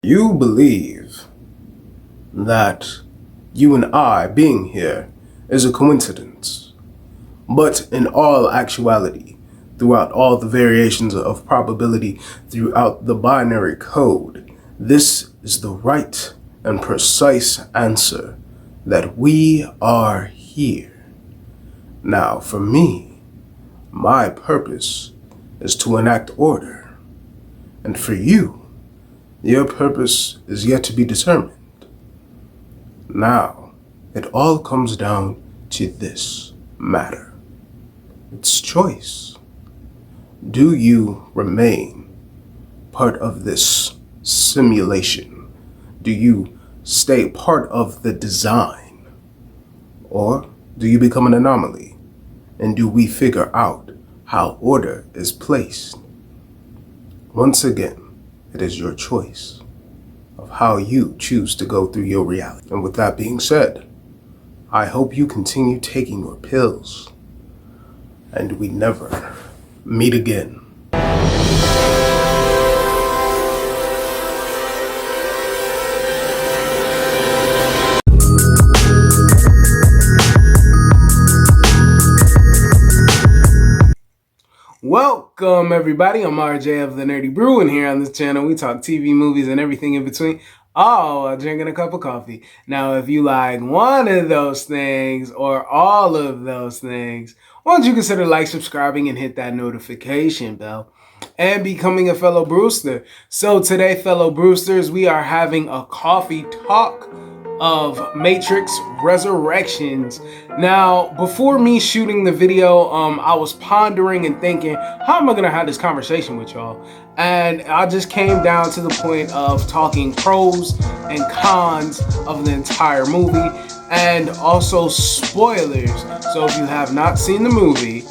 You believe that you and I being here is a coincidence, but in all actuality, throughout all the variations of probability throughout the binary code, this is the right and precise answer that we are here. Now, for me, my purpose is to enact order, and for you, your purpose is yet to be determined. Now, it all comes down to this matter. It's choice. Do you remain part of this simulation? Do you stay part of the design? Or do you become an anomaly? And do we figure out how order is placed? Once again, it is your choice of how you choose to go through your reality. And with that being said, I hope you continue taking your pills and we never meet again. Welcome everybody, I'm RJ of The Nerdy Brew, and here on this channel we talk TV, movies, and everything in between, all while drinking a cup of coffee. Now if you like one of those things or all of those things, why don't you consider subscribing, and hit that notification bell and becoming a fellow Brewster. So today, fellow Brewsters, we are having a coffee talk of Matrix Resurrections. Now, before me shooting the video, I was pondering and thinking, how am I gonna have this conversation with y'all? And I just came down to the point of talking pros and cons of the entire movie, and also spoilers. So if you have not seen the movie,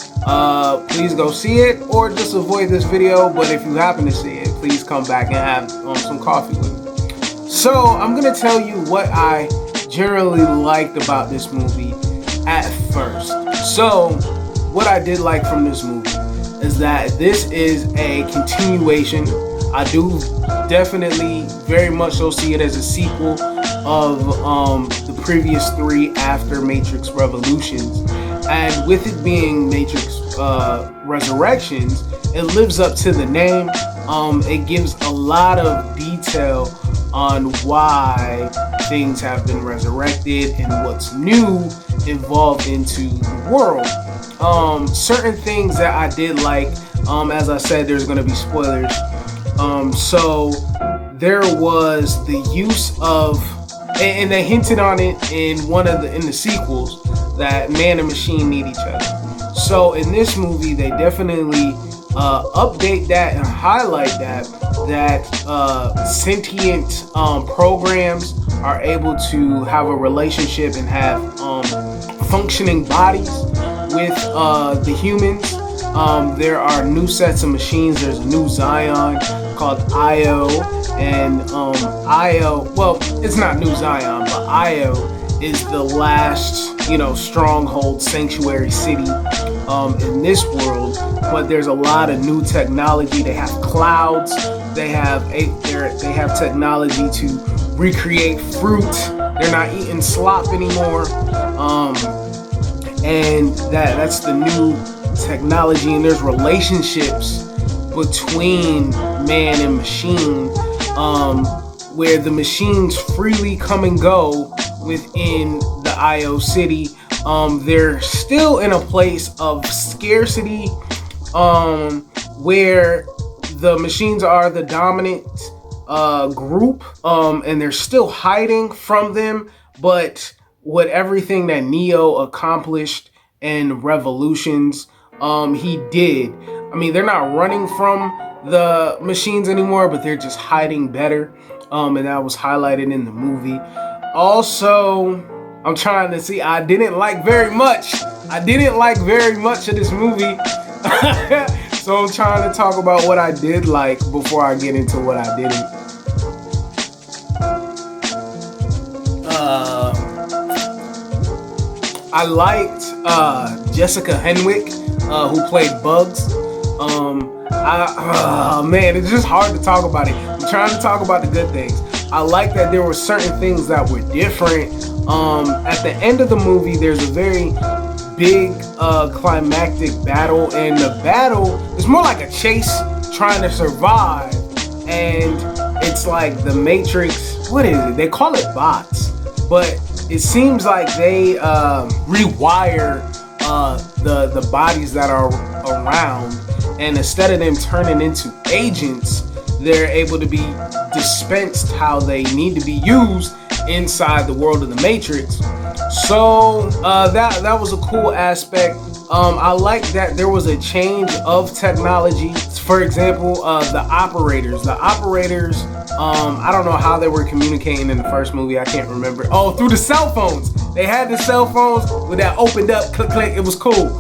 please go see it, or just avoid this video. But if you happen to see it, please come back and have some coffee with me. So I'm gonna tell you what I generally liked about this movie at first. So what I did like from this movie is that this is a continuation. I do definitely very much so see it as a sequel of the previous three after Matrix Revolutions. And with it being Matrix Resurrections, it lives up to the name. It gives a lot of detail on why things have been resurrected and what's new evolved into the world. Certain things that I did like, as I said, there's going to be spoilers. So there was the use of, and they hinted on it in in the sequels, that man and machine need each other. So in this movie, they definitely update that and highlight that sentient programs are able to have a relationship and have functioning bodies with the humans. There are new sets of machines. There's a new Zion called Io, and Io, well, it's not New Zion, but Io is the last, stronghold sanctuary city in this world. But there's a lot of new technology. They have clouds. They have technology to recreate fruit. They're not eating slop anymore. And that's the new technology. And there's relationships between man and machine, where the machines freely come and go within the Io city. They're still in a place of scarcity, where the machines are the dominant group, and they're still hiding from them. But with everything that Neo accomplished in Revolutions, he did. I mean, they're not running from the machines anymore, but they're just hiding better. And that was highlighted in the movie. Also, I'm trying to see, I didn't like very much of this movie. So I'm trying to talk about what I did like before I get into what I didn't. I liked Jessica Henwick, who played Bugs. Man, it's just hard to talk about it. I'm trying to talk about the good things. I like that there were certain things that were different. At the end of the movie, there's a very big climactic battle, and the battle is more like a chase trying to survive. And it's like the Matrix, what is it? They call it bots, but it seems like they rewire the bodies that are around, and instead of them turning into agents, they're able to be dispensed how they need to be used inside the world of the Matrix. So that was a cool aspect. I like that there was a change of technology. For example, the operators, I don't know how they were communicating in the first movie. I can't remember. Oh, through the cell phones. They had the cell phones with that opened up, click, click. It was cool.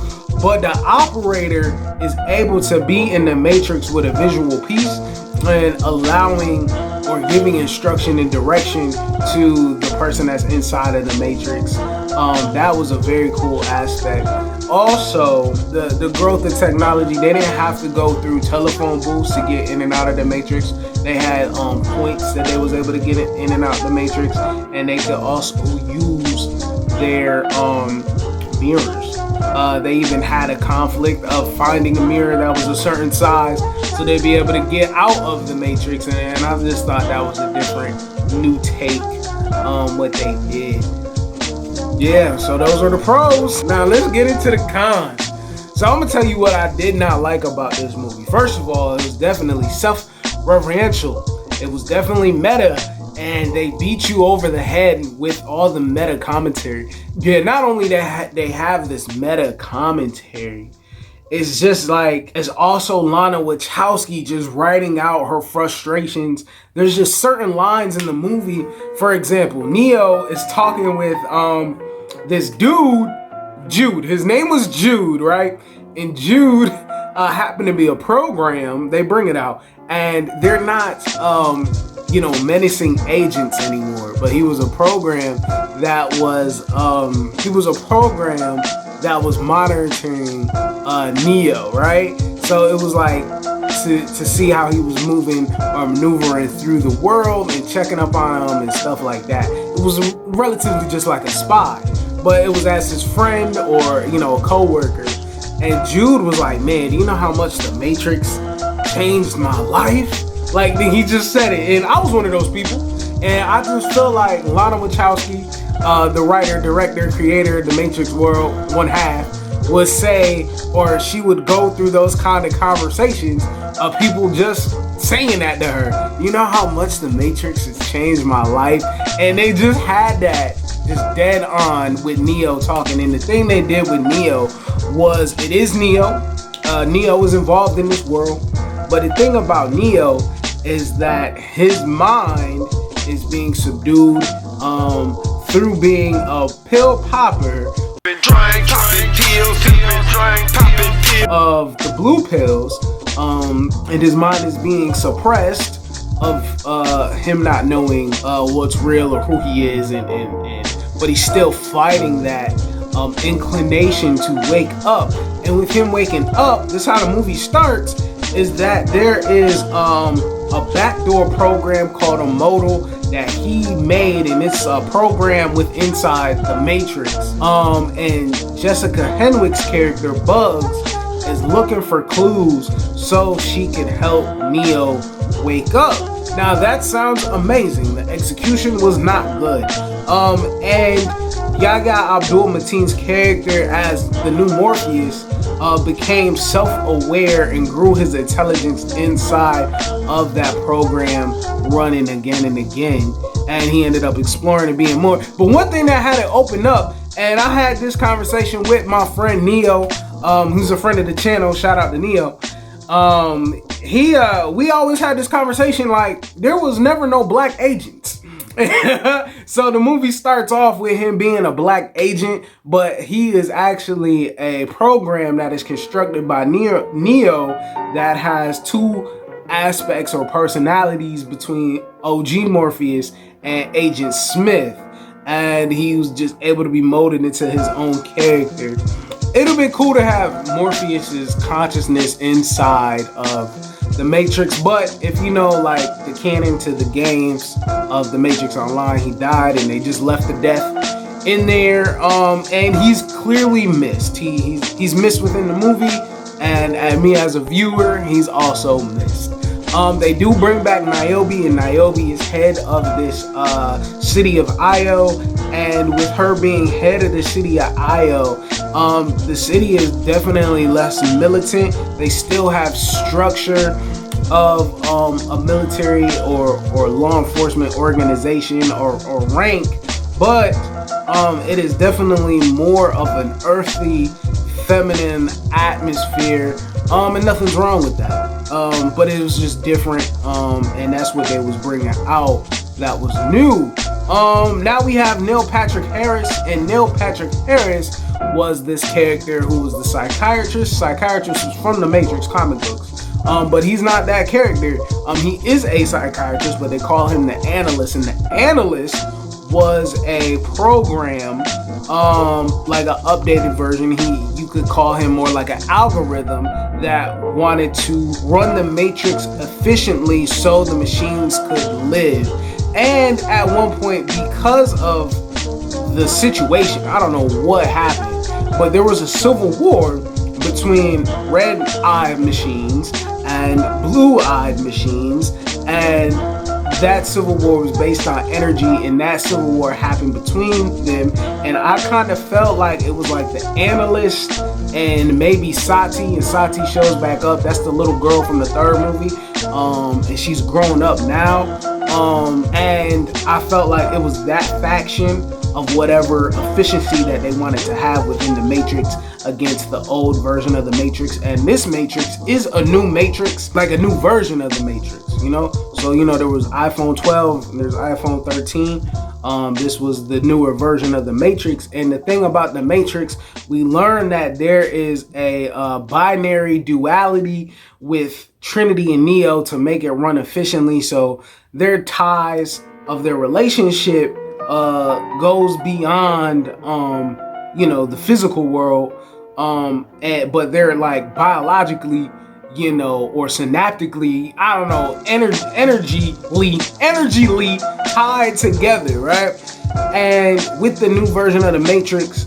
But the operator is able to be in the Matrix with a visual piece and allowing or giving instruction and direction to the person that's inside of the Matrix. That was a very cool aspect. Also, the growth of technology, they didn't have to go through telephone booths to get in and out of the Matrix. They had points that they was able to get in and out of the Matrix, and they could also use their mirrors. They even had a conflict of finding a mirror that was a certain size so they'd be able to get out of the Matrix, and I just thought that was a different new take on what they did. Yeah, so those are the pros. Now let's get into the cons. So I'm gonna tell you what I did not like about this movie. First of all, it was definitely self-referential. It was definitely meta, and they beat you over the head with all the meta commentary. Yeah, not only that they have this meta commentary, it's just like, it's also Lana Wachowski just writing out her frustrations. There's just certain lines in the movie. For example, Neo is talking with this dude, Jude. His name was Jude, right? And Jude happened to be a program. They bring it out, and they're not menacing agents anymore, but he was a program that was monitoring Neo, right? So it was like to see how he was moving or maneuvering through the world and checking up on him and stuff like that. It was relatively just like a spy, but it was as his friend or a co-worker. And Jude was like, man, do you know how much the Matrix changed my life? Like, he just said it, and I was one of those people. And I just feel like Lana Wachowski, the writer, director, creator of the Matrix world, one half, would say, or she would go through those kind of conversations of people just saying that to her. You know how much the Matrix has changed my life? And they just had that just dead on with Neo talking. And the thing they did with Neo was, it is Neo. Neo is involved in this world. But the thing about Neo is that his mind is being subdued through being a pill popper of the blue pills, and his mind is being suppressed of him not knowing what's real or who he is, but he's still fighting that inclination to wake up. And with him waking up, this is how the movie starts, is that there is a backdoor program called a modal that he made, and it's a program with inside the Matrix. And Jessica Henwick's character, Bugs, is looking for clues so she can help Neo wake up. Now that sounds amazing. The execution was not good. And Yahya Abdul-Mateen's character as the new Morpheus became self-aware and grew his intelligence inside of that program, running again and again, and he ended up exploring and being more. But one thing that had it open up, and I had this conversation with my friend Neo, who's a friend of the channel, shout out to Neo. We always had this conversation like there was never no black agents. So the movie starts off with him being a black agent, but he is actually a program that is constructed by Neo that has two aspects or personalities between OG Morpheus and Agent Smith, and he was just able to be molded into his own character. it'll be cool to have Morpheus's consciousness inside of the Matrix, but if you know, like, the canon to the games of the Matrix Online, he died and they just left the death in there, and he's clearly missed. He's missed within the movie, and me as a viewer, he's also missed. They do bring back Niobe, and Niobe is head of this city of Io, and with her being head of the city of Io, the city is definitely less militant. They still have structure of a military or law enforcement organization or rank, but it is definitely more of an earthy, feminine atmosphere, and nothing's wrong with that. But it was just different, and that's what they was bringing out that was new. Now we have Neil Patrick Harris, and Neil Patrick Harris was this character who was the psychiatrist. Psychiatrist was from the Matrix comic books, but he's not that character. He is a psychiatrist, but they call him the Analyst, and the Analyst was a program, like an updated version. You could call him more like an algorithm that wanted to run the Matrix efficiently so the machines could live. And at one point, because of the situation, I don't know what happened, but there was a civil war between red-eyed machines and blue-eyed machines, and that civil war was based on energy, and that civil war happened between them. And I kind of felt like it was like the Analyst and maybe Sati, and Sati shows back up. That's the little girl from the third movie, and she's grown up now. And I felt like it was that faction of whatever efficiency that they wanted to have within the Matrix against the old version of the Matrix. And this Matrix is a new Matrix, like a new version of the Matrix, you know? So, you know, there was iPhone 12 and there's iPhone 13. This was the newer version of the Matrix. And the thing about the Matrix, we learned that there is a binary duality with Trinity and Neo to make it run efficiently. So their ties of their relationship goes beyond, you know, the physical world, but they're like biologically, you know, or synaptically, I don't know, energyly tied together, right? And with the new version of the Matrix,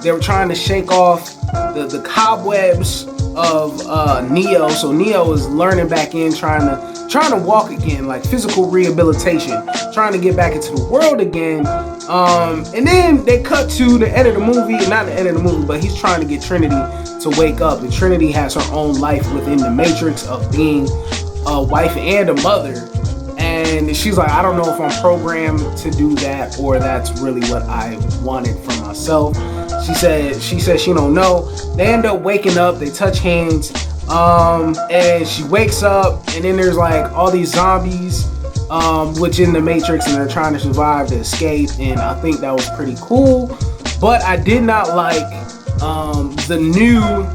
they were trying to shake off the cobwebs of Neo. So Neo is learning back in, trying to walk again, like physical rehabilitation, trying to get back into the world again. And then they cut to the end of the movie, not the end of the movie, but he's trying to get Trinity to wake up. And Trinity has her own life within the Matrix of being a wife and a mother. And she's like, I don't know if I'm programmed to do that or that's really what I wanted for myself. She said she don't know. They end up waking up, they touch hands, and she wakes up, and then there's like all these zombies, which in the Matrix, and they're trying to survive to escape, and I think that was pretty cool. But I did not like the new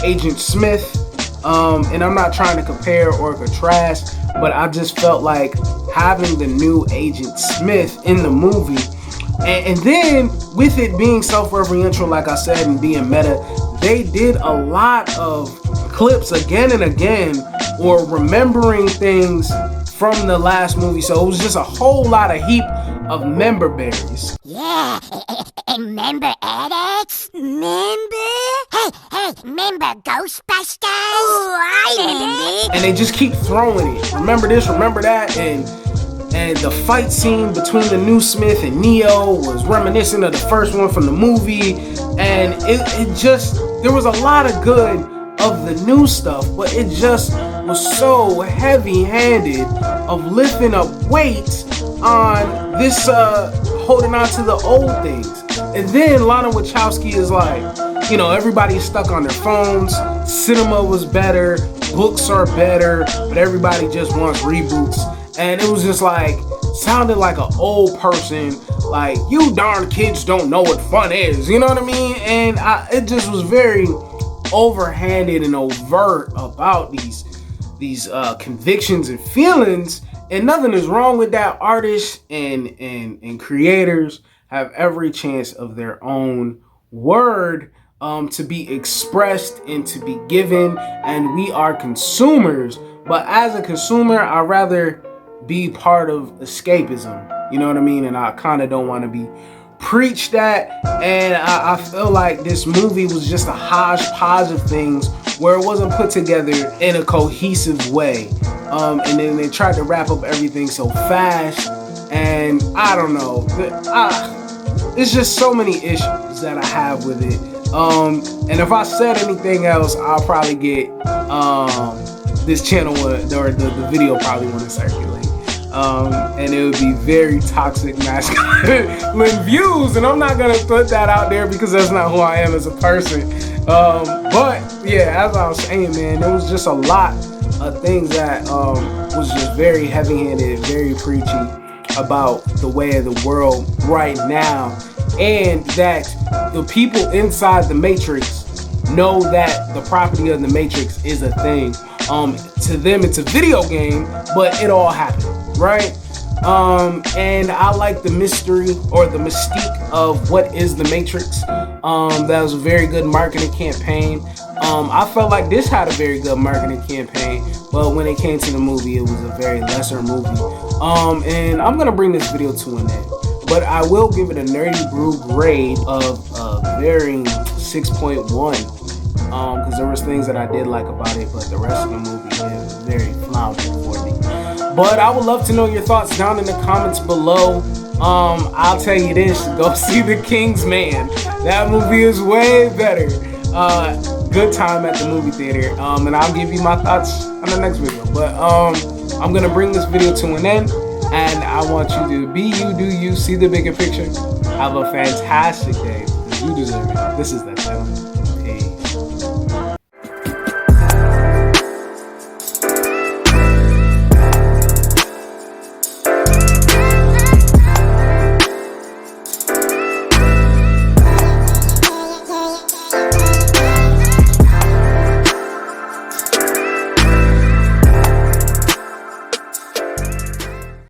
Agent Smith, and I'm not trying to compare or contrast, but I just felt like having the new Agent Smith in the movie, and then with it being self-referential, like I said, and being meta, they did a lot of clips again and again, or remembering things from the last movie. So it was just a whole lot of heap of member berries. Yeah, remember Alex? Remember Ghostbusters? Oh, I remember. And they just keep throwing it. Remember this, remember that, and the fight scene between the new Smith and Neo was reminiscent of the first one from the movie. And it just, there was a lot of good of the new stuff, but it just was so heavy-handed of lifting up weight on this, holding on to the old things. And then Lana Wachowski is like, you know, everybody's stuck on their phones. Cinema was better, books are better, but everybody just wants reboots. And it was just like, sounded like an old person, like, you darn kids don't know what fun is, you know what I mean? And it just was very overhanded and overt about these convictions and feelings, and nothing is wrong with that. Artists and creators have every chance of their own word, to be expressed and to be given, and we are consumers. But as a consumer, I'd rather be part of escapism. You know what I mean? And I kind of don't want to be preached at. And I feel like this movie was just a hodgepodge of things where it wasn't put together in a cohesive way. And then they tried to wrap up everything so fast. And I don't know. It's just so many issues that I have with it. And if I said anything else, I'll probably get this channel or the video probably wouldn't circulate. And it would be very toxic masculine views, and I'm not gonna put that out there because that's not who I am as a person. But yeah, as I was saying, man, there was just a lot of things that was just very heavy-handed, very preachy about the way of the world right now, and that the people inside the Matrix know that the property of the Matrix is a thing. To them it's a video game, but it all happened, right? And I like the mystery or the mystique of what is the Matrix. That was a very good marketing campaign. I felt like this had a very good marketing campaign, but when it came to the movie, it was a very lesser movie. And I'm gonna bring this video to an end, but I will give it a Nerdy Brew grade of a varying 6.1. Because there was things that I did like about it, but the rest of the movie is very floundering for me. But I would love to know your thoughts down in the comments below. I'll tell you this, go see The King's Man. That movie is way better. Good time at the movie theater. And I'll give you my thoughts on the next video. But I'm gonna bring this video to an end, and I want you to be you, do you, see the bigger picture. Have a fantastic day, because you deserve it. This is that channel.